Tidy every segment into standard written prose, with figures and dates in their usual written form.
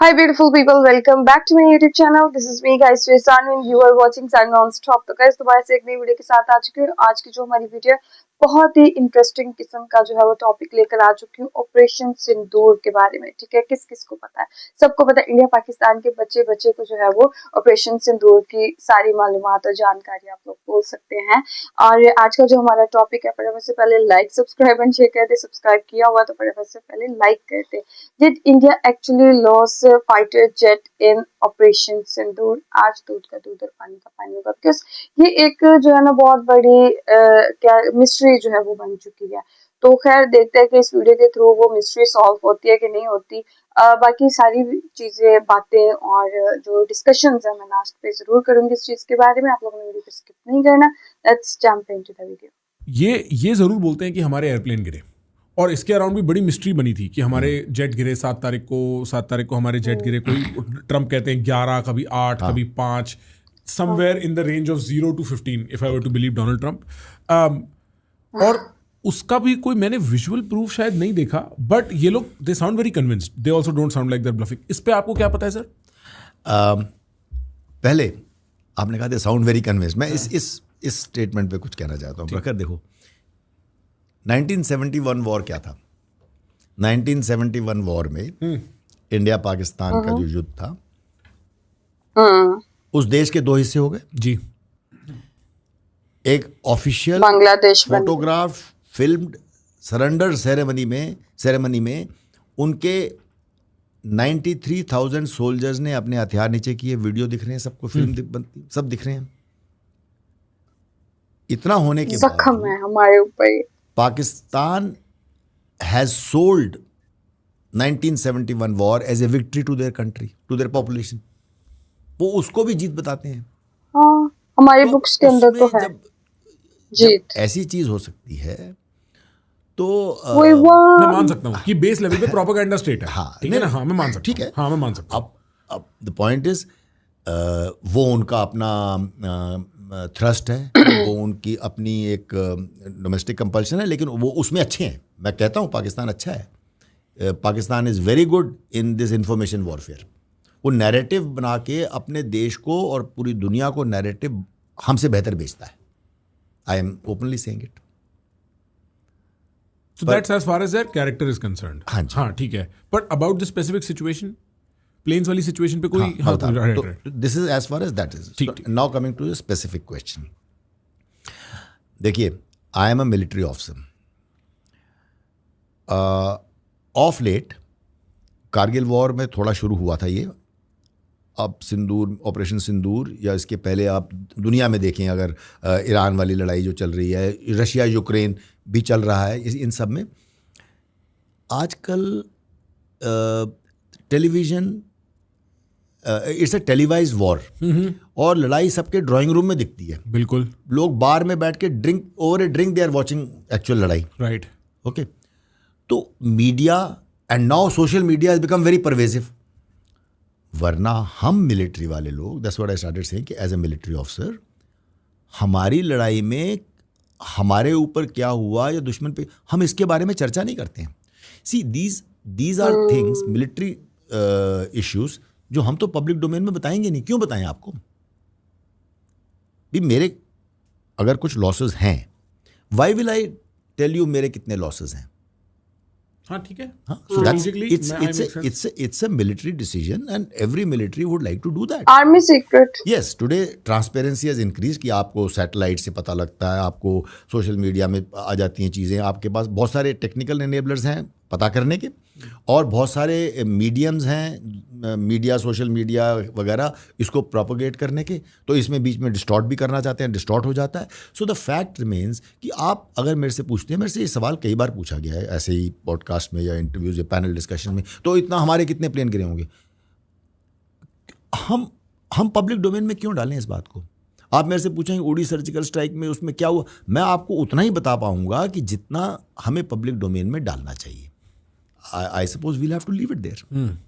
Hi beautiful people, welcome back to my YouTube channel. This is me guys Sanu and you are watching Sun Non-Stop. तो guys दोबारा से एक नई video के साथ आ चुकी हूँ. आज की जो हमारी वीडियो है बहुत ही इंटरेस्टिंग किस्म का जो है वो टॉपिक लेकर आ चुकी हूँ. ऑपरेशन सिंदूर के बारे में. ठीक है, किस किस को पता है? सबको पता है. इंडिया पाकिस्तान के बच्चे को जो है वो ऑपरेशन सिंदूर की सारी मालूमात और जानकारी आप लोग बोल सकते हैं. और आज का जो हमारा टॉपिक है, फटाफट से पहले लाइक सब्सक्राइब एंड शेयर कर दे. सब्सक्राइब किया हुआ तो फटाफट से पहले लाइक कर दे. Did India actually lose fighter jet in Operation सिंदूर? आज दूध का दूध और पानी का पानी होगा. बिकॉज ये एक जो है ना बहुत बड़ी क्या मिस्ट्री जो है वो बन चुकी है. तो खैर देखते हैं कि इस वीडियो के थ्रू वो मिस्ट्री सॉल्व होती है कि नहीं होती. बाकी सारी चीजें बातें और जो डिस्कशंस है मैं लास्ट पे जरूर करूंगी इस चीज के बारे में. आप लोगों ने वीडियो को स्किप नहीं करना. Let's jump into the video. ये जरूर बोलते हैं कि हमारे एयरप्लेन गिरे और इसके अराउंड भी बड़ी मिस्ट्री बनी थी कि हमारे जेट गिरे 7 तारीख को हमारे जेट गिरे. कोई ट्रम्प कहते हैं 11, कभी 8, कभी 5, somewhere in the range of 0 to 15 if I were to believe Donald Trump. और उसका भी कोई मैंने विजुअल प्रूफ शायद नहीं देखा, बट ये लोग they sound very convinced. They also don't sound like that bluffing. इस पे आपको क्या पता है सर? पहले आपने कहा दे साउंड वेरी कन्विंस्ड. मैं इस स्टेटमेंट पे कुछ कहना चाहता हूँ. प्रखर देखो, 1971 वॉर क्या था? 1971 वॉर में इंडिया पाकिस्तान का जो युद्ध था, उस देश के 2 हिस्से हो गए जी. एक official Bangladesh photograph filmed surrender ceremony में उनके 93,000 सोल्जर्स ने अपने हथियार नीचे किए. वीडियो दिख रहे हैं सबको, फिल्म सब दिख रहे हैं. इतना होने के बाद जख्म है हमारे ऊपर. Pakistan has sold 1971 war as a victory to their country, to their population. वो उसको भी जीत बताते हैं. हाँ, हमारी बुक्स के अंदर तो है जीत. ऐसी चीज हो सकती है तो मैं मान सकता हूँ कि बेस लेवल पे प्रोपेगेंडा स्टेट है. हाँ, ठीक है ना? हाँ, मैं मान सकता हूँ. ठीक है, हाँ, मैं मान सकता हूँ. अब द पॉइंट इज वो उनका अपना थ्रस्ट है, वो उनकी अपनी एक डोमेस्टिक कंपल्शन है, लेकिन वो उसमें अच्छे हैं. मैं कहता हूँ पाकिस्तान अच्छा है. Pakistan is very good in this information warfare. वो नैरेटिव बना के अपने देश को और पूरी दुनिया को नैरेटिव हमसे बेहतर बेचता है. I am openly saying it. So that's as far as their character is concerned. हाँ, ठीक है. But about the specific situation, plains वाली सिचुएशन पे कोई this is as far as that is. Now coming to the specific question. देखिए, I am a military officer. Of late Kargil war में थोड़ा शुरू हुआ था ये. अब सिंदूर, ऑपरेशन सिंदूर, या इसके पहले आप दुनिया में देखें, अगर ईरान वाली लड़ाई जो चल रही है, रशिया यूक्रेन भी चल रहा है, इन सब में आजकल television, it's a televised war. और लड़ाई सबके ड्राइंग रूम में दिखती है. बिल्कुल. लोग बार में बैठ के over a drink they are watching actual लड़ाई. राइट. ओके. तो media and now social media has become very pervasive. वरना हम मिलिट्री वाले लोग, that's what I started saying, कि एज ए मिलिट्री ऑफिसर हमारी लड़ाई में हमारे ऊपर क्या हुआ या दुश्मन पे, हम इसके बारे में चर्चा नहीं करते हैं. See these are things, military issues, जो हम तो पब्लिक डोमेन में बताएंगे नहीं. क्यों बताएं आपको? भी मेरे अगर कुछ लॉसेस हैं, why will I tell you मेरे कितने लॉसेस हैं? हाँ, ठीक है. हाँ, so it's a military decision and every military would like to do that. Army secret. Yes, today transparency has increased कि आपको सैटेलाइट से पता लगता है, आपको सोशल मीडिया में आ जाती हैं चीज़ें, आपके पास बहुत सारे टेक्निकल एनेबलर्स हैं पता करने के, और बहुत सारे मीडियम्स हैं, मीडिया, सोशल मीडिया वगैरह, इसको प्रोपोगेट करने के. तो इसमें बीच में डिस्टॉर्ट भी करना चाहते हैं, डिस्टॉर्ट हो जाता है. सो द फैक्ट रिमेन्स कि आप अगर मेरे से पूछते हैं, मेरे से ये सवाल कई बार पूछा गया है ऐसे ही पॉडकास्ट में या इंटरव्यूज या पैनल डिस्कशन में, तो इतना हमारे कितने प्लेन गिरे होंगे. हम पब्लिक डोमेन में क्यों डालें इस बात को? आप मेरे से पूछेंगे उड़ी सर्जिकल स्ट्राइक में उसमें क्या हुआ, मैं आपको उतना ही बता पाऊंगा कि जितना हमें पब्लिक डोमेन में डालना चाहिए. I suppose we'll have to leave it there.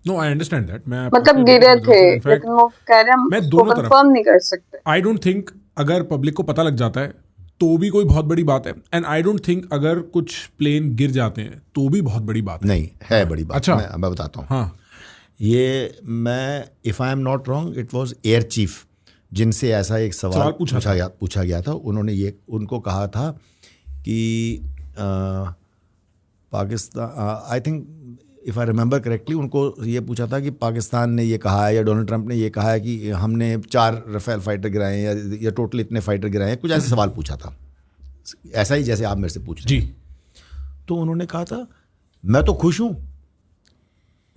No, I understand that. मतलब गिरे थे, लेकिन वो कह रहे हैं मैं दोनों तरफ कंफर्म नहीं कर सकते. I don't think अगर पब्लिक को पता लग जाता है तो भी कोई बहुत बड़ी बात है. एंड आई डोंट थिंक अगर कुछ प्लेन गिर जाते हैं तो भी बहुत बड़ी बात नहीं है. बड़ी बात. अच्छा, मैं बताता हूँ. हाँ, ये मैं if I am not wrong it was air chief जिनसे ऐसा एक सवाल पूछा गया था। उन्होंने ये उनको कहा था कि Pakistan, I think if I remember correctly, उनको ये पूछा था कि पाकिस्तान ने ये कहा है या डोनाल्ड ट्रंप ने ये कहा है कि हमने 4 राफेल फाइटर गिराए हैं या टोटल इतने फाइटर गिराए हैं, कुछ ऐसा सवाल पूछा था, ऐसा ही जैसे आप मेरे से पूछ रहे हैं। तो उन्होंने कहा था मैं तो खुश हूँ,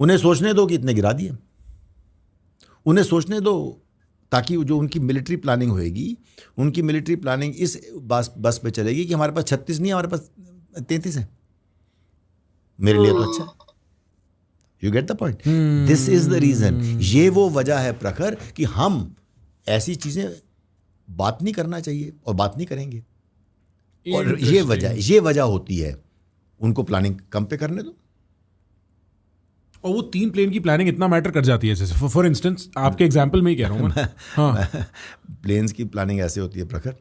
उन्हें सोचने दो कि इतने गिरा दिए, उन्हें सोचने दो, ताकि जो उनकी मिलिट्री प्लानिंग होएगी, उनकी मिलिट्री प्लानिंग इस बस पे चलेगी कि हमारे पास 36 नहीं है, हमारे पास 33 है। मेरे लिए तो अच्छा है। You get the point? This is the reason. ये वो वजह है प्रखर कि हम ऐसी चीजें बात नहीं करना चाहिए और बात नहीं करेंगे। और ये वजह होती है, उनको प्लानिंग कम पे करने दो। और वो 3 प्लेन की प्लानिंग इतना मैटर कर जाती है, जैसे फॉर इंस्टेंस आपके एग्जांपल में ही कह रहा हूँ मैं। हाँ। प्लेन्स की प्लानिंग ऐसे होती है प्रखर।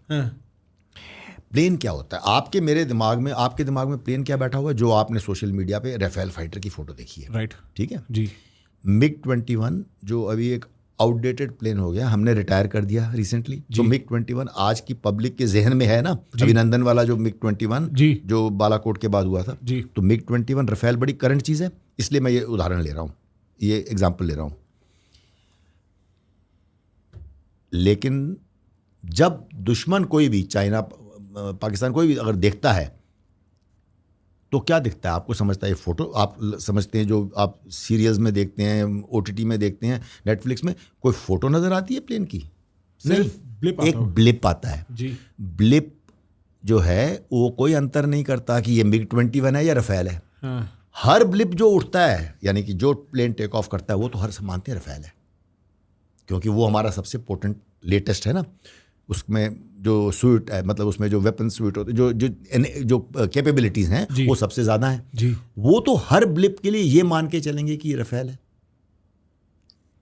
प्लेन क्या होता है आपके दिमाग में प्लेन क्या बैठा हुआ है? जो आपने सोशल मीडिया पे राफेल फाइटर की फोटो देखी है, राइट? ठीक है जी। MiG-21 जो अभी एक आउटडेटेड प्लेन हो गया, हमने रिटायर कर दिया रिसेंटली। तो MiG-21 आज की पब्लिक के जहन में है ना, अभिनंदन वाला जो MiG-21 जो बालाकोट के बाद हुआ था, तो MiG-21 राफेल बड़ी करंट चीज़ है, इसलिए मैं ये उदाहरण ले रहा हूँ, ये एग्जाम्पल ले रहा हूँ। लेकिन जब दुश्मन कोई भी, चाइना, पाकिस्तान, कोई भी अगर देखता है तो क्या दिखता है आपको? समझता है फोटो, आप समझते हैं जो आप सीरियल्स में देखते हैं, OTT में देखते हैं, नेटफ्लिक्स में, कोई फोटो नजर आती है प्लेन की? नहीं, एक ब्लिप आता है जी। ब्लिप जो है वो कोई अंतर नहीं करता कि ये MiG-21 है या राफेल है। हर ब्लिप जो उठता है, यानी कि जो प्लेन टेक ऑफ करता है, वो तो हर सब मानते हैं राफेल है, क्योंकि वो हमारा सबसे पोटेंट लेटेस्ट है ना। उसमें जो सूट है, मतलब उसमें जो वेपन सूट होते, जो कैपेबिलिटीज हैं, वो सबसे ज्यादा है। वो तो हर ब्लिप के लिए ये मान के चलेंगे कि ये राफेल है,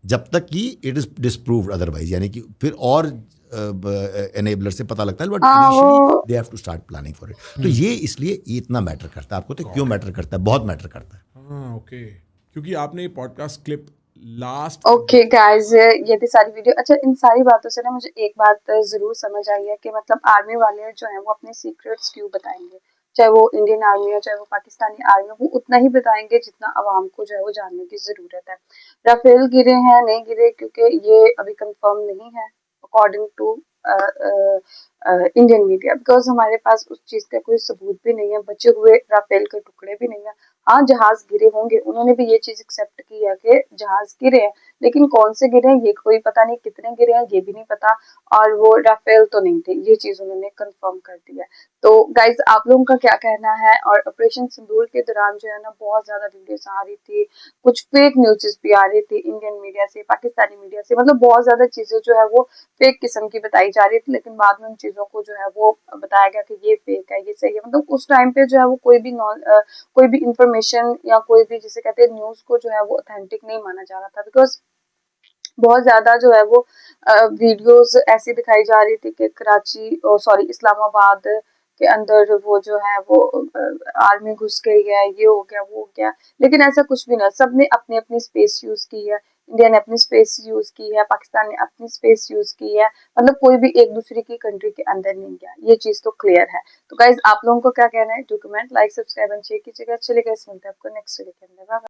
जब तक कि इट इज डिस्प्रूव्ड अदरवाइज, यानी कि फिर और एनेबलर से पता लगता है, but initially they have to start planning for it. तो ये इसलिए इतना मैटर करता है। आपको तो क्यों मैटर करता है? बहुत मैटर करता है। ओके, क्योंकि आपने ये podcast clip last. Okay guys, ये थी सारी वीडियो। अच्छा, इन सारी बातों से ना मुझे एक बात जरूर समझ आई है कि मतलब आर्मी वाले जो हैं वो अपने सीक्रेट्स क्यों बताएंगे, चाहे वो इंडियन आर्मी हो चाहे वो पाकिस्तानी आर्मी हो, वो उतना ही बताएंगे जितना अवाम को जो है वो जानने की जरूरत है। राफेल गिरे हैं नहीं गिरे, क्योंकि ये अभी कंफर्म नहीं है according to Indian media, because हमारे पास उस चीज का कोई सबूत भी नहीं है, बचे हुए राफेल के टुकड़े भी नहीं है। हाँ, जहाज गिरे होंगे, उन्होंने भी ये चीज एक्सेप्ट की है कि जहाज गिरे हैं, लेकिन कौन से गिरे हैं ये कोई पता नहीं, कितने गिरे हैं ये भी नहीं पता, और वो राफेल तो नहीं थे, ये चीज उन्होंने कंफर्म कर दी है। तो गाइज, आप लोगों का क्या कहना है? और ऑपरेशन सिंदूर के दौरान जो है ना बहुत ज्यादा वीडियोस आ रही थी, कुछ फेक न्यूज़ भी आ रही थी इंडियन मीडिया से, पाकिस्तानी मीडिया से, मतलब बहुत ज्यादा चीजें जो है वो फेक किस्म की बताई जा रही थी, लेकिन बाद में उन चीजों को जो है वो बताया गया कि ये फेक है, ये सही है। मतलब उस टाइम पे जो है वो कोई भी इंफॉर्मेशन या कोई भी जिसे कहते हैं न्यूज को जो है वो ऑथेंटिक नहीं माना जा रहा था, बिकॉज बहुत ज्यादा जो है वो वीडियोस ऐसी दिखाई जा रही थी कि इस्लामाबाद के अंदर वो जो है वो आर्मी घुस गई है, ये हो गया वो हो गया, लेकिन ऐसा कुछ भी नहीं। सबने अपनी अपनी स्पेस यूज की है, इंडिया ने अपनी स्पेस यूज की है, पाकिस्तान ने अपनी स्पेस यूज की है, मतलब कोई भी एक दूसरे की कंट्री के अंदर नहीं गया, ये चीज तो क्लियर है। तो गाइज, आप लोगों को क्या कहना है? Do comment, like, subscribe and share कीजिएगा। चलिए गाइस, मिलते हैं आपको नेक्स्ट वीडियो के अंदर।